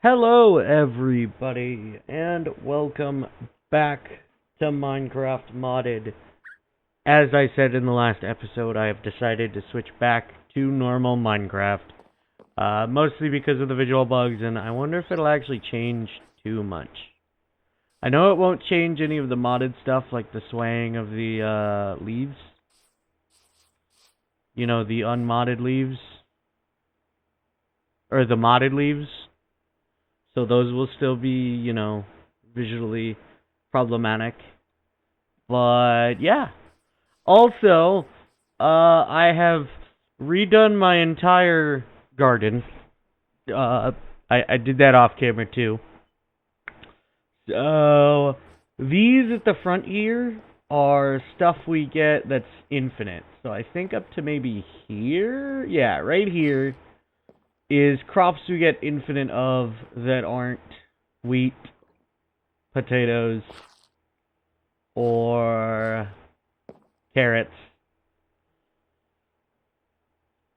Hello, everybody, and welcome back to Minecraft Modded. As I said in the last episode, I have decided to switch back to normal Minecraft, mostly because of the visual bugs, and I wonder if it'll actually change too much. I know it won't change any of the modded stuff, like the swaying of the leaves. You know, the unmodded leaves. Or the modded leaves. So those will still be, visually problematic. But yeah. Also, I have redone my entire garden. I did that off camera too. So these at the front here are stuff we get that's infinite. So I think up to maybe here. Yeah, right here is crops we get infinite of that aren't wheat, potatoes, or carrots.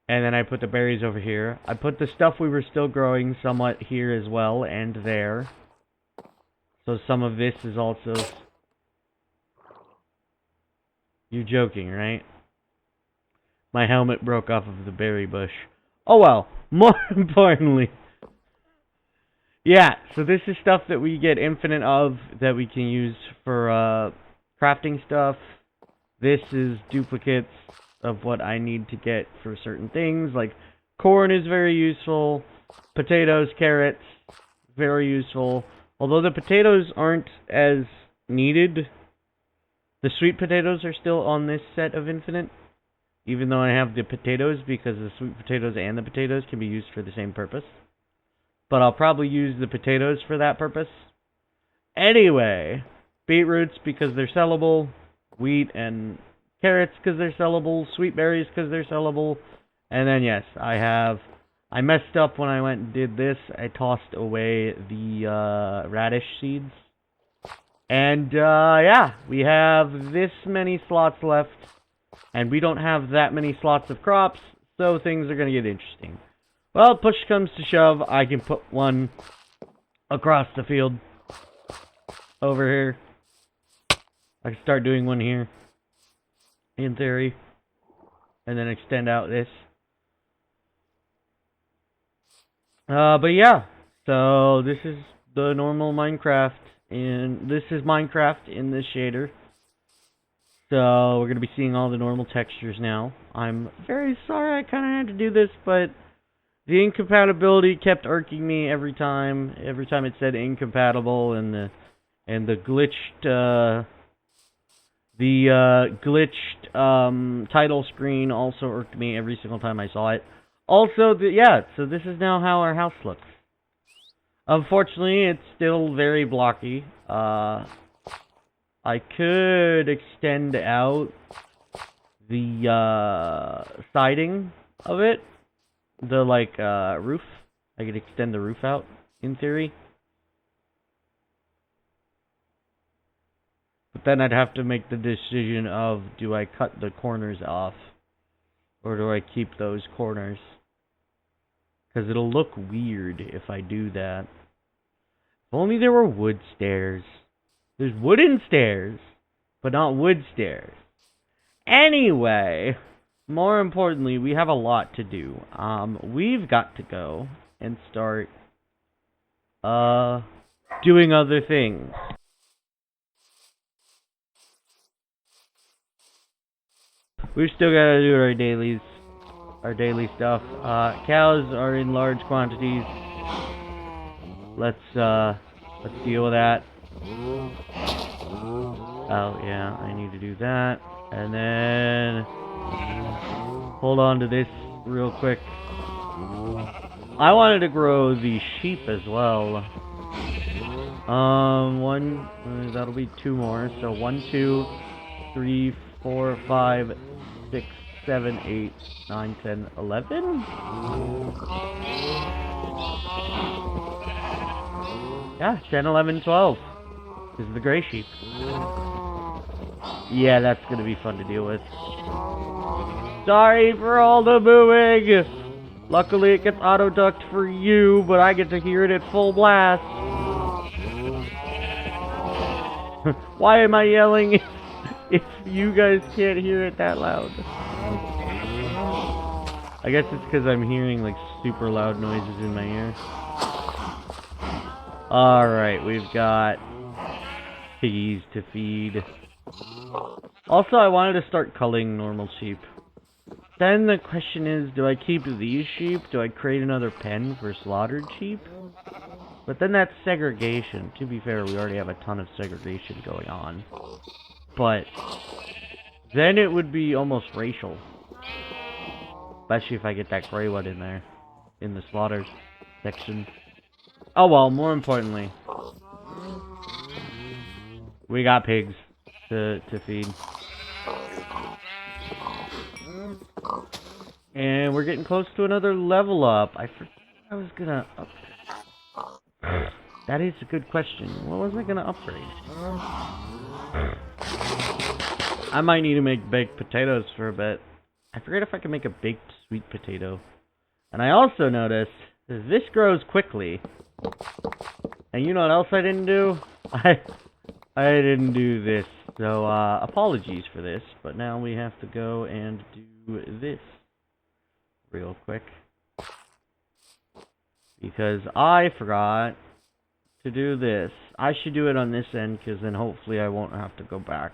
And then I put the berries over here. I put the stuff we were still growing somewhat here as well, and there. So some of this is also... You're joking, right? My helmet broke off of the berry bush. Oh well, more importantly... Yeah, so this is stuff that we get infinite of that we can use for crafting stuff. This is duplicates of what I need to get for certain things, like corn is very useful, potatoes, carrots, very useful. Although the potatoes aren't as needed, the sweet potatoes are still on this set of infinite, even though I have the potatoes, because the sweet potatoes and the potatoes can be used for the same purpose. But I'll probably use the potatoes for that purpose. Anyway, beetroots because they're sellable, wheat and carrots because they're sellable, sweet berries because they're sellable, and then yes, I messed up when I went and did this. I tossed away the radish seeds. And yeah, we have this many slots left, and we don't have that many slots of crops, so things are going to get interesting. Well, push comes to shove, I can put one across the field over here. I can start doing one here, in theory, and then extend out this. But yeah, so this is the normal Minecraft, and this is Minecraft in this shader. So we're going to be seeing all the normal textures now. I'm very sorry I kind of had to do this, but the incompatibility kept irking me every time it said incompatible, and the glitched title screen also irked me every single time I saw it. Also, yeah, so this is now how our house looks. Unfortunately, it's still very blocky. I could extend out the siding of it. The, roof. I could extend the roof out, in theory. But then I'd have to make the decision of, do I cut the corners off? Or do I keep those corners? Because it'll look weird if I do that. If only there were wood stairs. There's wooden stairs, but not wood stairs. Anyway... More importantly, we have a lot to do. We've got to go and start, doing other things. We've still got to do our daily stuff. Cows are in large quantities. Let's deal with that. Oh, yeah, I need to do that. And then... hold on to this real quick. I wanted to grow the sheep as well. That'll be two more. So 1, 2, 3, 4, 5, 6, 7, 8, 9, 10, 11? Yeah, 10, 11, 12. This is the gray sheep. Yeah, that's gonna be fun to deal with. Sorry for all the booing! Luckily it gets auto-ducked for you, but I get to hear it at full blast. Why am I yelling if you guys can't hear it that loud? I guess it's because I'm hearing like super loud noises in my ear. Alright, we've got piggies to feed. Also, I wanted to start culling normal sheep. Then the question is, do I keep these sheep? Do I create another pen for slaughtered sheep? But then that's segregation. To be fair, we already have a ton of segregation going on. But then it would be almost racial. Especially if I get that gray one in there. In the slaughter section. Oh well, more importantly. We got pigs to feed. And we're getting close to another level up. I forgot I was gonna upgrade. That is a good question. What was I gonna upgrade? I might need to make baked potatoes for a bit. I forget if I can make a baked sweet potato. And I also noticed that this grows quickly. And you know what else I didn't do? I didn't do this. So apologies for this, but now we have to go and do this real quick. Because I forgot to do this. I should do it on this end, because then hopefully I won't have to go back.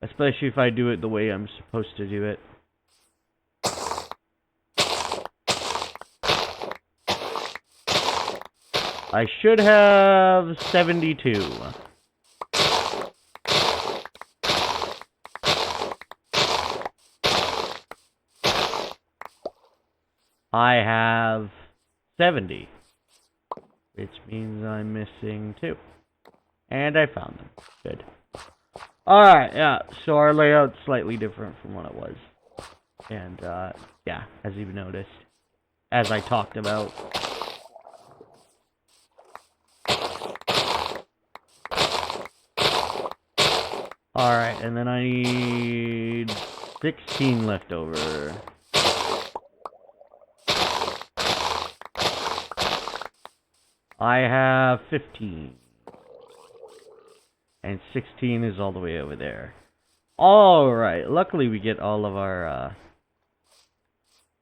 Especially if I do it the way I'm supposed to do it. I should have 72. I have 70. Which means I'm missing 2. And I found them. Good. Alright, yeah. So our layout's slightly different from what it was. And, yeah, as you've noticed. As I talked about. Alright, and then I need 16 left over. I have 15. And 16 is all the way over there. Alright, luckily we get all of our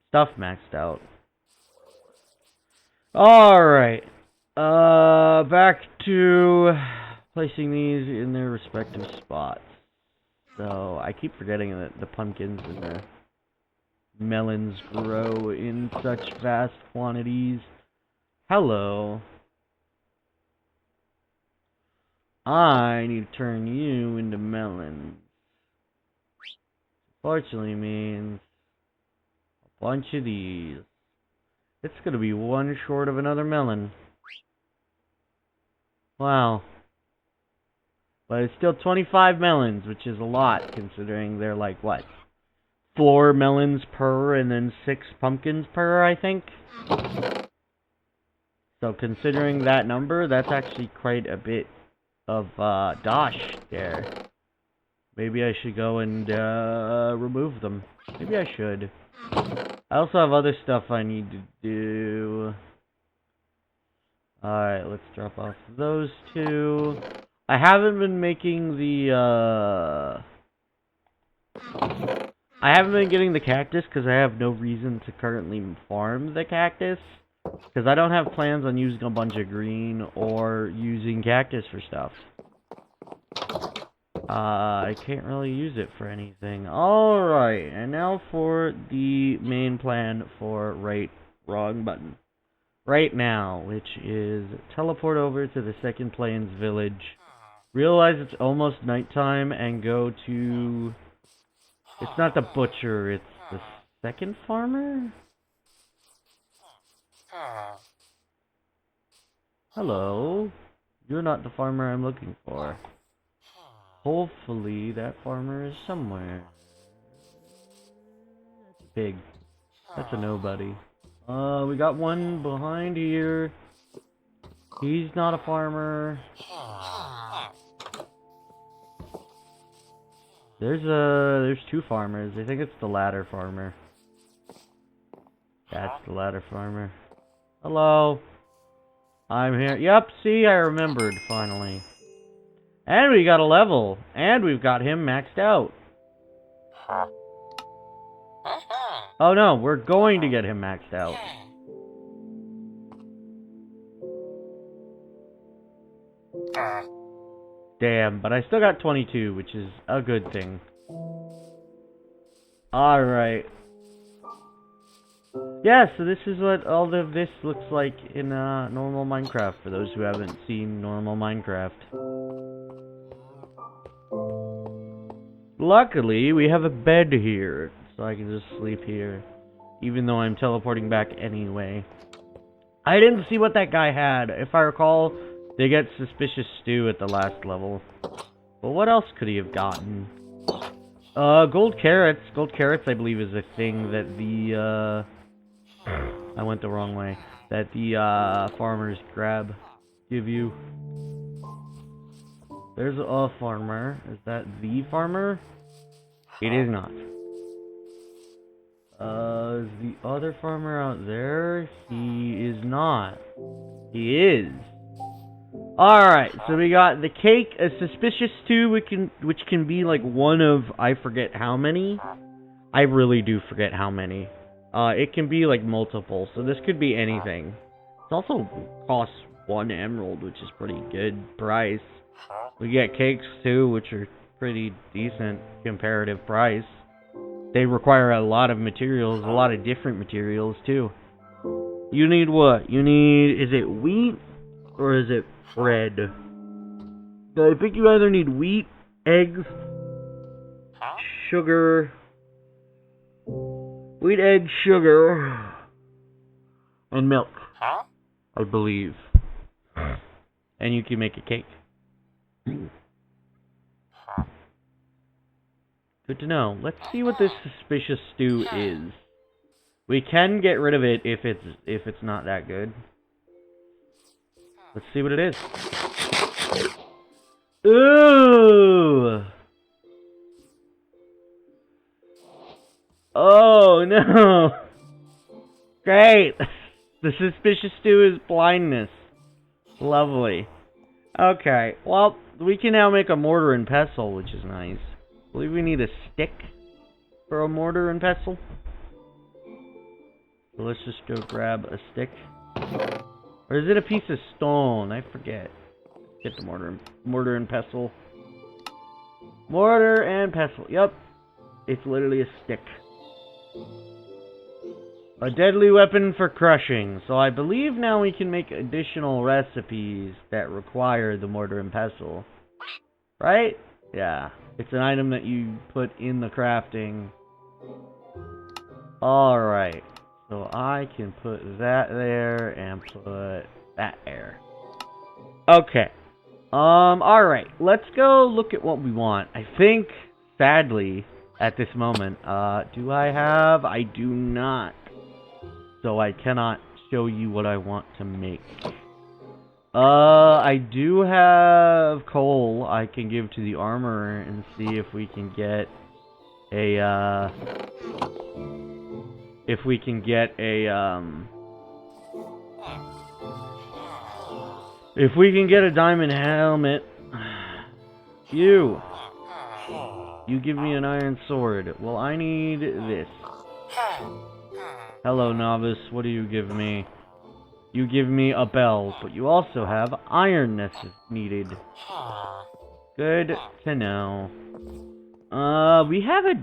stuff maxed out. Alright. Back to placing these in their respective spots. So, I keep forgetting that the pumpkins and the melons grow in such vast quantities. Hello. I need to turn you into melons. Fortunately means a bunch of these. It's gonna be one short of another melon. Wow. But it's still 25 melons, which is a lot, considering they're like, what? 4 melons per, and then 6 pumpkins per, I think? So considering that number, that's actually quite a bit of, dosh there. Maybe I should go and, remove them. Maybe I should. I also have other stuff I need to do. Alright, let's drop off those 2. I haven't been making the, I haven't been getting the cactus because I have no reason to currently farm the cactus. Because I don't have plans on using a bunch of green or using cactus for stuff. I can't really use it for anything. Alright, and now for the main plan for wrong button. Right now, which is teleport over to the Second Plains village. Realize it's almost nighttime and go to... It's not the butcher, it's the second farmer? Hello. You're not the farmer I'm looking for. Hopefully that farmer is somewhere. That's a pig. That's a nobody. We got one behind here. He's not a farmer. There's 2 farmers. I think it's the latter farmer. That's the ladder farmer. Hello. I'm here. Yep, see, I remembered, finally. And we got a level. And we've got him maxed out. Oh no, we're going to get him maxed out. Damn, but I still got 22, which is a good thing. Alright. Yeah, so this is what all of this looks like in normal Minecraft, for those who haven't seen normal Minecraft. Luckily, we have a bed here, so I can just sleep here, even though I'm teleporting back anyway. I didn't see what that guy had. If I recall, they get suspicious stew at the last level. But what else could he have gotten? Gold carrots. Gold carrots, I believe, is a thing that the, I went the wrong way. That the, farmers give you. There's a farmer. Is that the farmer? It is not. Is the other farmer out there? He is not. He is. Alright, so we got the cake, a suspicious stew, which can be like one of, I forget how many. I really do forget how many. It can be like multiple, so this could be anything. It also costs 1 emerald, which is pretty good price. We get cakes too, which are pretty decent comparative price. They require a lot of materials, a lot of different materials too. You need what? You need, is it wheat or is it bread? I think you either need wheat, eggs, sugar, wheat, egg, sugar, and milk, I believe. And you can make a cake. Good to know. Let's see what this suspicious stew is. We can get rid of it if it's not that good. Let's see what it is. Ooh! Oh no! Great! The suspicious stew is blindness. Lovely. Okay, well, we can now make a mortar and pestle, which is nice. I believe we need a stick for a mortar and pestle. So let's just go grab a stick. Or is it a piece of stone? I forget. Get the mortar and pestle. Mortar and pestle. Yep. It's literally a stick. A deadly weapon for crushing. So I believe now we can make additional recipes that require the mortar and pestle. Right? Yeah. It's an item that you put in the crafting. Alright. So I can put that there and put that there. Okay. Alright. Let's go look at what we want. I think, sadly, at this moment, do I have? I do not. So I cannot show you what I want to make. I do have coal I can give to the armorer and see if we can get a, if we can get a diamond helmet. You give me an iron sword. Well, I need this. Hello, novice. What do you give me? You give me a bell, but you also have iron needed. Good to know. We have a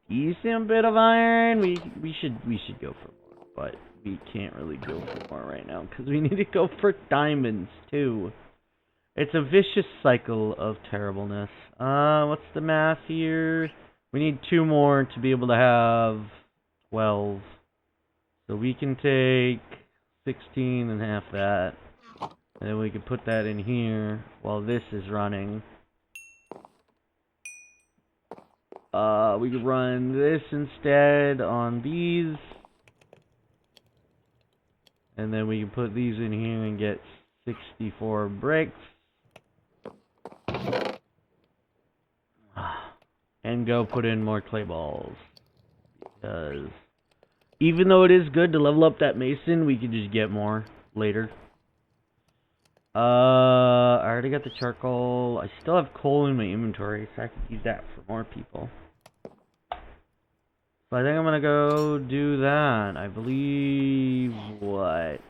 decent bit of iron. We should go for more, but we can't really go for more right now because we need to go for diamonds too. It's a vicious cycle of terribleness. What's the math here? We need 2 more to be able to have 12. So we can take 16 and half that. And then we can put that in here while this is running. We could run this instead on these. And then we can put these in here and get 64 bricks. And go put in more clay balls. Because Even though it is good to level up that mason, we can just get more later. I already got the charcoal. I still have coal in my inventory, so I can use that for more people. So I think I'm gonna go do that. I believe what?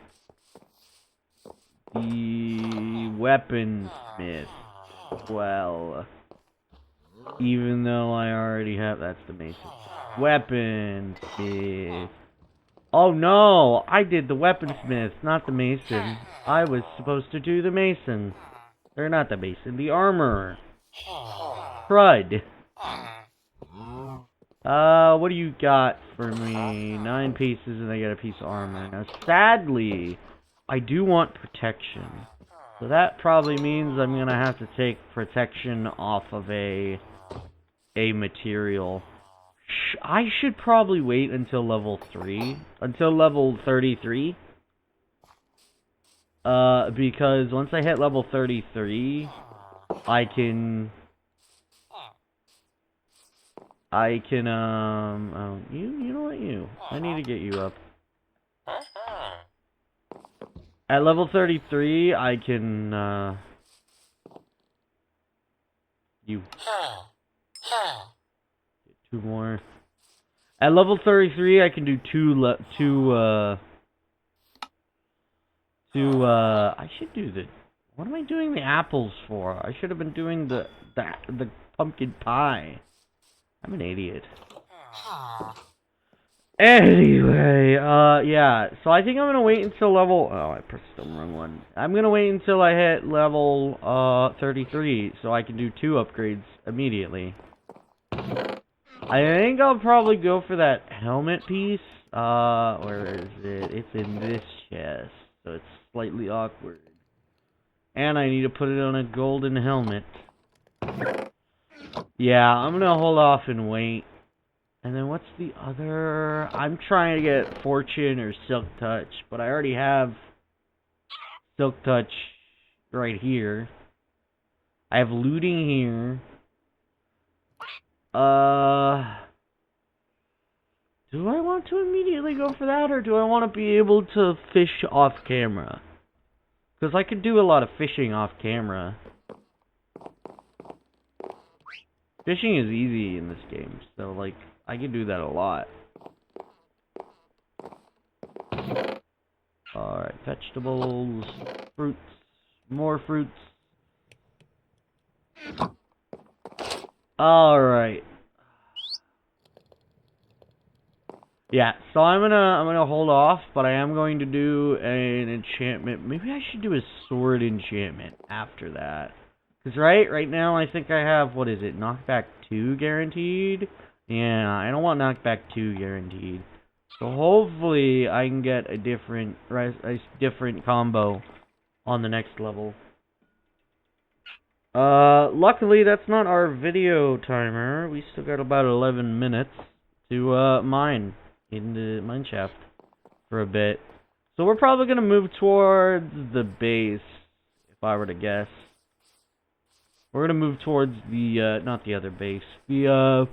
The weaponsmith. Well, even though I already have, that's the mason. Weaponsmith. Oh no, I did the weaponsmith, not the mason. I was supposed to do the mason. Or not the mason, the armorer. Crud. What do you got for me? 9 pieces and I get a piece of armor. Now, sadly, I do want protection. So that probably means I'm gonna have to take protection off of a material. I should probably wait until level 3. Until level 33. Because once I hit level 33, I can, oh, you know what, I need to get you up. At level 33, I can, you. Get 2 more. At level 33, I can do I should do the, what am I doing the apples for? I should have been doing the pumpkin pie. I'm an idiot. Anyway, yeah, so I think I'm gonna wait until level, oh, I pressed the wrong one. I'm gonna wait until I hit level, 33, so I can do 2 upgrades immediately. I think I'll probably go for that helmet piece. Where is it? It's in this chest, so it's slightly awkward. And I need to put it on a golden helmet. Yeah, I'm gonna hold off and wait. And then what's the other? I'm trying to get Fortune or Silk Touch, but I already have Silk Touch right here. I have looting here. Do I want to immediately go for that, or do I want to be able to fish off camera? Because I could do a lot of fishing off camera. Fishing is easy in this game, so, like, I can do that a lot. Alright, vegetables, fruits, more fruits. Alright. Yeah, so I'm gonna hold off, but I am going to do an enchantment. Maybe I should do a sword enchantment after that. Because right now I think I have, what is it, knockback 2 guaranteed? Yeah, I don't want knockback 2 guaranteed. So hopefully I can get a different combo on the next level. Luckily that's not our video timer. We still got about 11 minutes to mine in the mineshaft for a bit. So we're probably gonna move towards the base, if I were to guess. We're gonna move towards the not the other base, the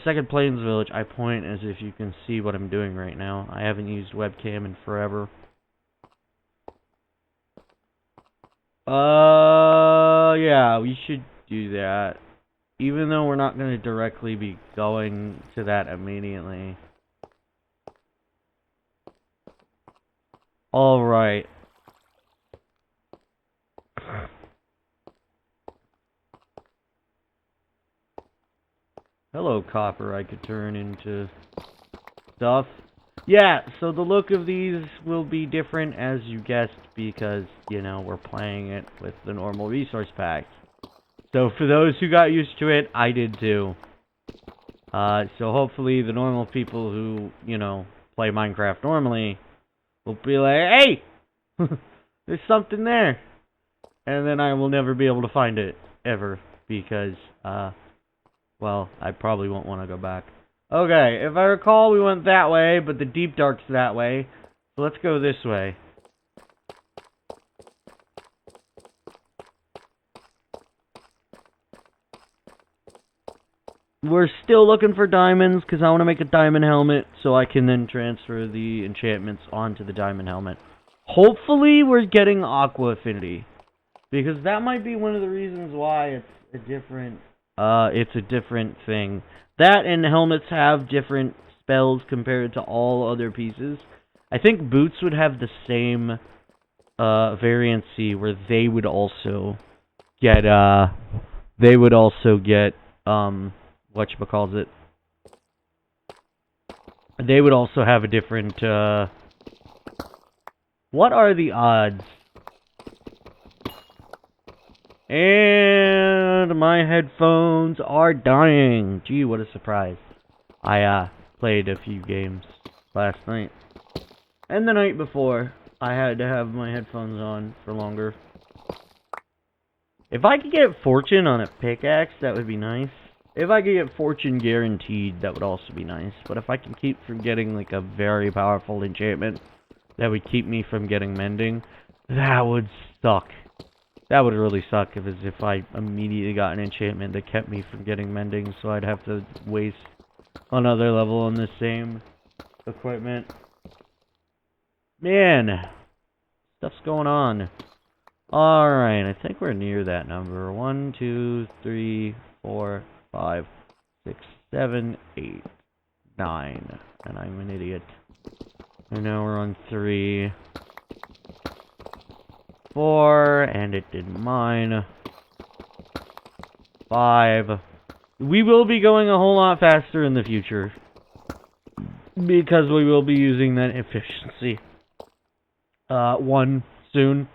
Second Plains village. I point as if you can see what I'm doing right now. I haven't used webcam in forever. Yeah, we should do that. Even though we're not gonna directly be going to that immediately. Alright. Hello, copper. I could turn into stuff. Yeah, so the look of these will be different, as you guessed, because, you know, we're playing it with the normal resource pack. So for those who got used to it, I did too. So hopefully the normal people who, you know, play Minecraft normally will be like, hey! There's something there! And then I will never be able to find it, ever, because, well, I probably won't want to go back. Okay, if I recall, we went that way, but the Deep Dark's that way. So let's go this way. we're still looking for diamonds, because I want to make a diamond helmet, so I can then transfer the enchantments onto the diamond helmet. Hopefully, we're getting Aqua Affinity, because that might be one of the reasons why it's a different thing. That and helmets have different spells compared to all other pieces. I think boots would have the same variancy where they would also get whatchamacallit. They would also have a different what are the odds? And my headphones are dying. Gee, what a surprise. I played a few games last night. And the night before. I had to have my headphones on for longer. If I could get fortune on a pickaxe, that would be nice. If I could get fortune guaranteed, that would also be nice. But if I can keep from getting like a very powerful enchantment that would keep me from getting mending, that would suck. That would really suck if I immediately got an enchantment that kept me from getting mending, so I'd have to waste another level on the same equipment. Man, stuff's going on. Alright, I think we're near that number. 1, 2, 3, 4, 5, 6, 7, 8, 9. And I'm an idiot. And now we're on 3, 4, and it didn't mine. 5. We will be going a whole lot faster in the future, because we will be using that efficiency. 1 soon.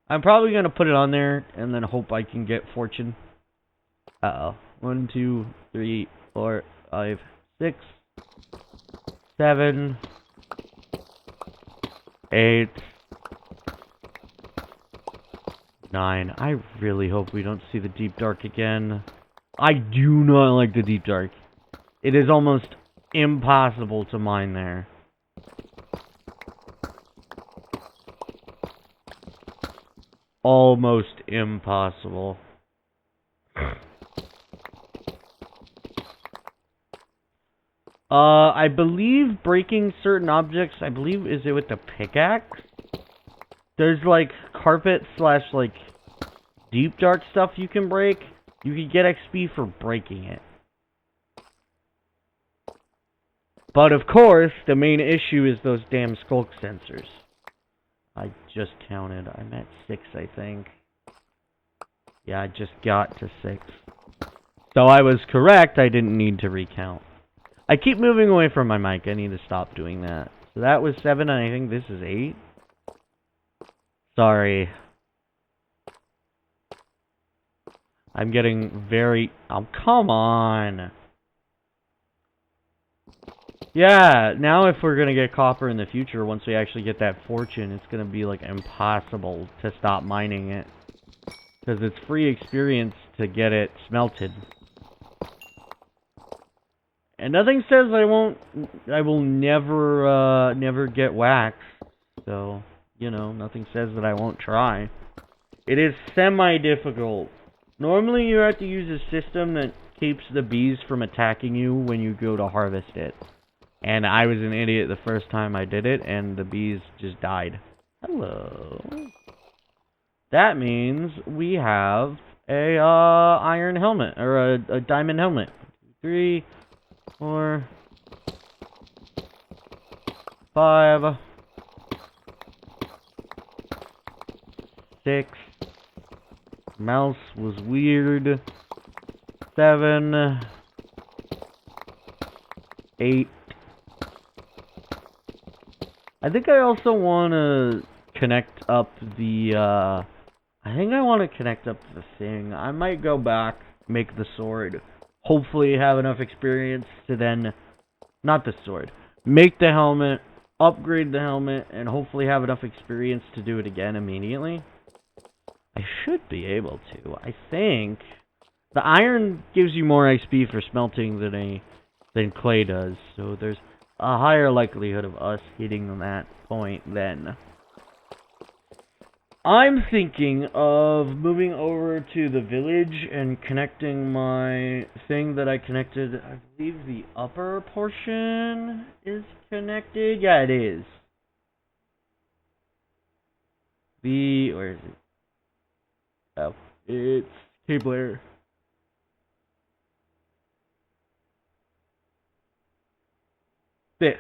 I'm probably going to put it on there and then hope I can get fortune. Uh-oh. 1, 2, 3, 4, 5, 6, 7, 8, 9. I really hope we don't see the deep dark again. I do not like the deep dark. It is almost impossible to mine there. Almost impossible. I believe breaking certain objects, is it with the pickaxe? There's like carpet / like deep dark stuff you can break. You can get XP for breaking it. But of course, the main issue is those damn skulk sensors. I just counted. I'm at 6, I think. Yeah, I just got to 6. So I was correct. I didn't need to recount. I keep moving away from my mic. I need to stop doing that. So that was 7, and I think this is 8. Sorry. I'm getting very... Oh, come on. Yeah, now if we're gonna get copper in the future, once we actually get that fortune, it's gonna be, like, impossible to stop mining it. Because it's free experience to get it smelted. And nothing says I will never get wax. So, you know, nothing says that I won't try. It is semi-difficult. Normally you have to use a system that keeps the bees from attacking you when you go to harvest it. And I was an idiot the first time I did it, and the bees just died. Hello. That means we have a iron helmet, or a diamond helmet. 3, 4, 5, 6. Mouse was weird. 7, 8. I think I also want to connect up the, I think I want to connect up the thing. I might go back, make the sword. Hopefully have enough experience to then, not the sword, make the helmet, upgrade the helmet, and hopefully have enough experience to do it again immediately. I should be able to. I think the iron gives you more XP for smelting than clay does, so there's a higher likelihood of us hitting that point then. I'm thinking of moving over to the village and connecting my thing that I connected. I believe the upper portion is connected. Yeah, it is. Where is it? Oh, it's cable error. This.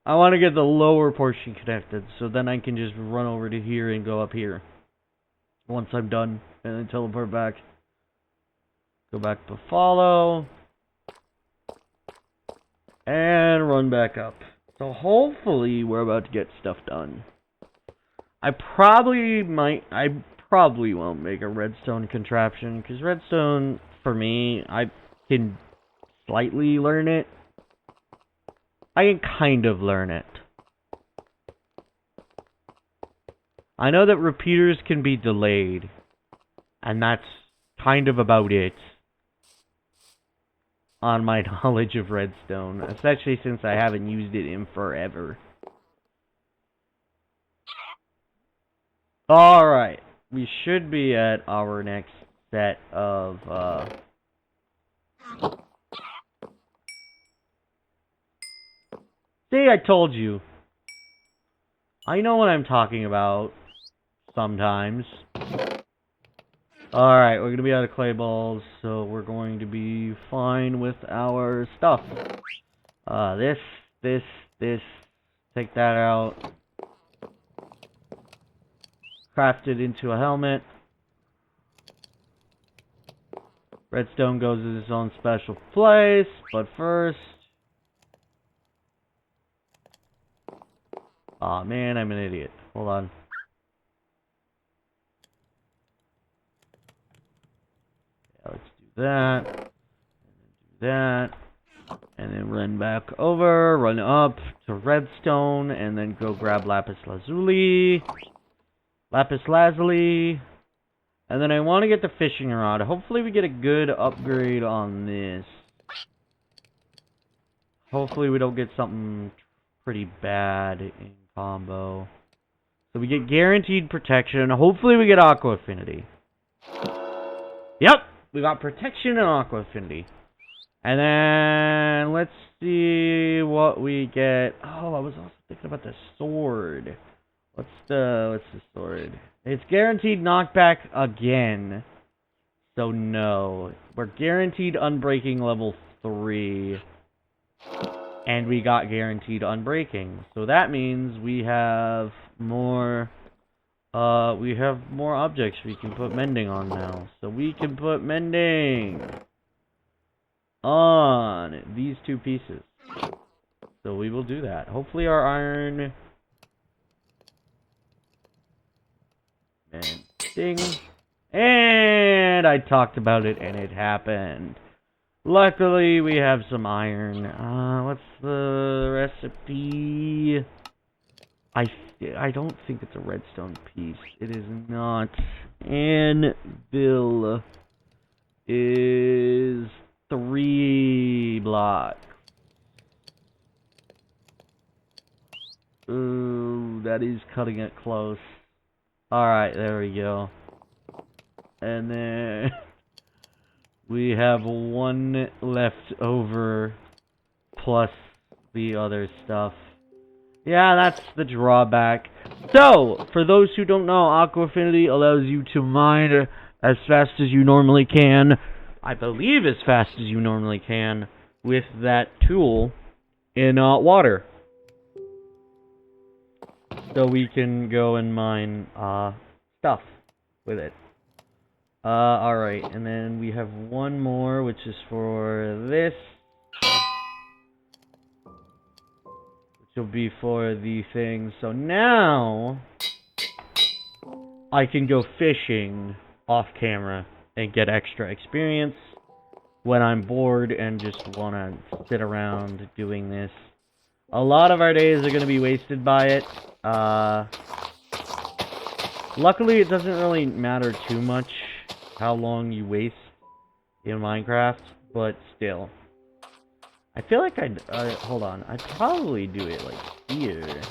I want to get the lower portion connected, so then I can just run over to here and go up here. Once I'm done, and then teleport back. Go back to follow. And run back up. So hopefully we're about to get stuff done. I probably won't make a redstone contraption, because redstone, for me, I can slightly learn it. I can kind of learn it. I know that repeaters can be delayed, and that's kind of about it on my knowledge of redstone, especially since I haven't used it in forever. Alright, we should be at our next set of, See, I told you. I know what I'm talking about. Sometimes. Alright, we're gonna be out of clay balls, so we're going to be fine with our stuff. This. Take that out. Craft it into a helmet. Redstone goes in its own special place, but first... Aw, man, I'm an idiot. Hold on. Yeah, let's do that. And then do that. And then run back over, run up to redstone, and then go grab lapis lazuli. Lapis lazuli. And then I want to get the fishing rod. Hopefully we get a good upgrade on this. Hopefully we don't get something pretty bad in combo. So we get guaranteed protection. Hopefully we get aqua affinity. Yep, we got protection and aqua affinity. And then let's see what we get. Oh, I was also thinking about the sword. What's the sword? It's guaranteed knockback again. So no. We're guaranteed unbreaking level 3. And we got guaranteed unbreaking. So that means we have more objects we can put mending on now. So we can put mending on these 2 pieces. So we will do that. Hopefully our iron mending. And I talked about it and it happened. Luckily, we have some iron. What's the recipe? I don't think it's a redstone piece. It is not. Anvil is 3 blocks. Ooh, that is cutting it close. Alright, there we go. And then... we have 1 left over, plus the other stuff. Yeah, that's the drawback. So, for those who don't know, Aqua Affinity allows you to mine as fast as you normally can. I believe as fast as you normally can with that tool in water. So we can go and mine stuff with it. Alright, and then we have 1 more, which is for this. Which will be for the thing. So now, I can go fishing off camera and get extra experience when I'm bored and just want to sit around doing this. A lot of our days are going to be wasted by it. Luckily, it doesn't really matter too much how long you waste in Minecraft, but still. I feel like hold on, I'd probably do it like here.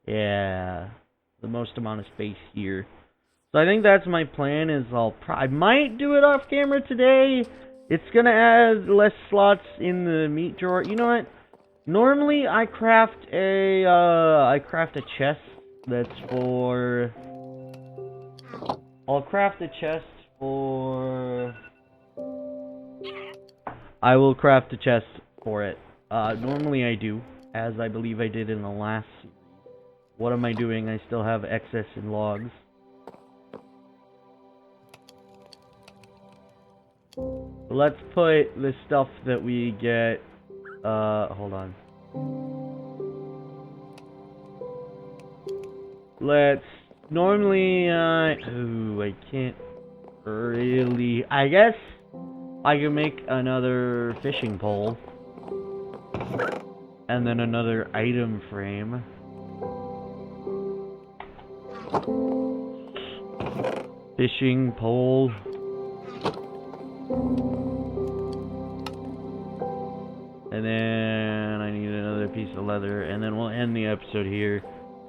Yeah. the most amount of space here. So I think that's my plan. Is I might do it off camera today. It's gonna add less slots in the meat drawer. You know what? Normally I craft a chest that's for. I'll craft a chest for. I will craft a chest for it. Normally I do, as I believe I did in the last series. What am I doing? I still have excess in logs. Let's put the stuff that we get, hold on. Normally, ooh, I can't really, I guess I can make another fishing pole. And then another item frame. Fishing pole. And then I need another piece of leather, and then we'll end the episode here.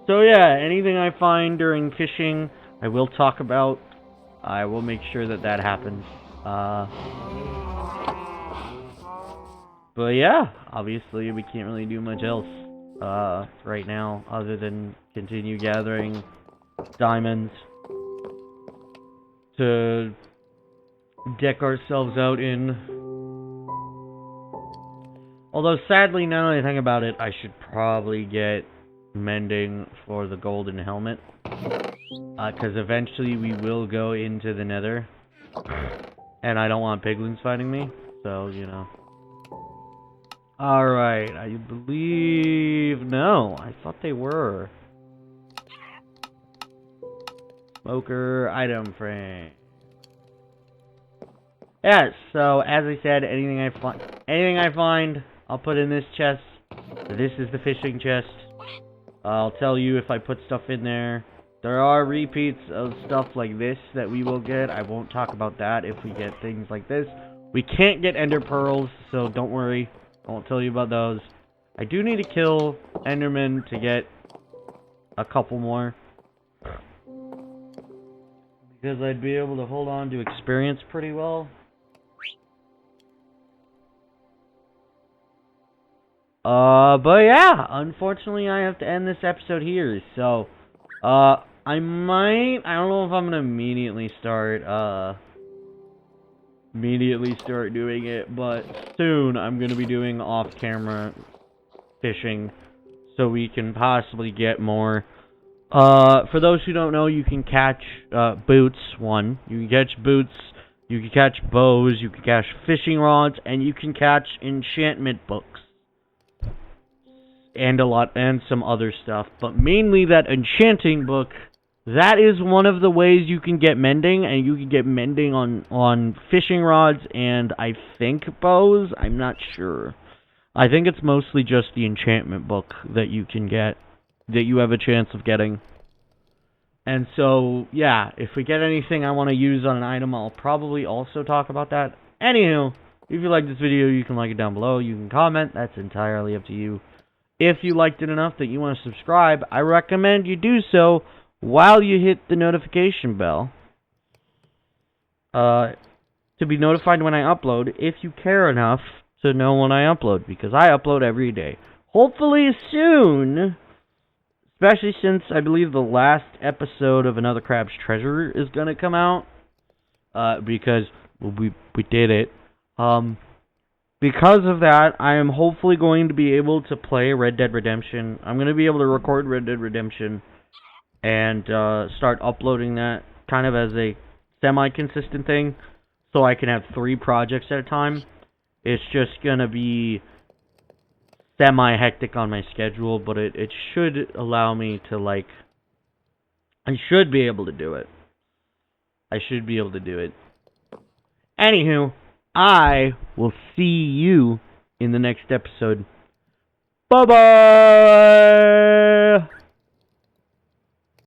So yeah, anything I find during fishing, I will talk about. I will make sure that that happens. But yeah, obviously we can't really do much else right now other than continue gathering diamonds to deck ourselves out in. Although sadly, now that I think about it, I should probably get mending for the golden helmet. Because eventually we will go into the nether. And I don't want piglins fighting me, so, you know. Alright, I believe... No, I thought they were. Smoker item frame. Yeah, so as I said, anything I find, I'll put in this chest. This is the fishing chest. I'll tell you if I put stuff in there. There are repeats of stuff like this that we will get. I won't talk about that if we get things like this. We can't get ender pearls, so don't worry. I won't tell you about those. I do need to kill endermen to get a couple more. Because I'd be able to hold on to experience pretty well. But yeah, unfortunately I have to end this episode here, so, I don't know if I'm gonna immediately start doing it, but soon I'm gonna be doing off-camera fishing, so we can possibly get more. For those who don't know, you can catch, boots, you can catch boots, you can catch bows, you can catch fishing rods, and you can catch enchantment books. And some other stuff, but mainly that enchanting book. That is one of the ways you can get mending, and you can get mending on fishing rods and I think bows. I'm not sure. I think it's mostly just the enchantment book that you can get, that you have a chance of getting. And so, yeah, if we get anything I want to use on an item, I'll probably also talk about that. Anywho, if you like this video, you can like it down below. You can comment. That's entirely up to you. If you liked it enough that you want to subscribe, I recommend you do so while you hit the notification bell. To be notified when I upload, if you care enough to know when I upload, because I upload every day. Hopefully soon, especially since I believe the last episode of Another Crab's Treasure is going to come out. Because we did it. Because of that, I am hopefully going to be able to play Red Dead Redemption. I'm going to be able to record Red Dead Redemption and start uploading that kind of as a semi-consistent thing, so I can have 3 projects at a time. It's just going to be semi-hectic on my schedule, but it should allow me to, like... I should be able to do it. Anywho... I will see you in the next episode. Bye-bye!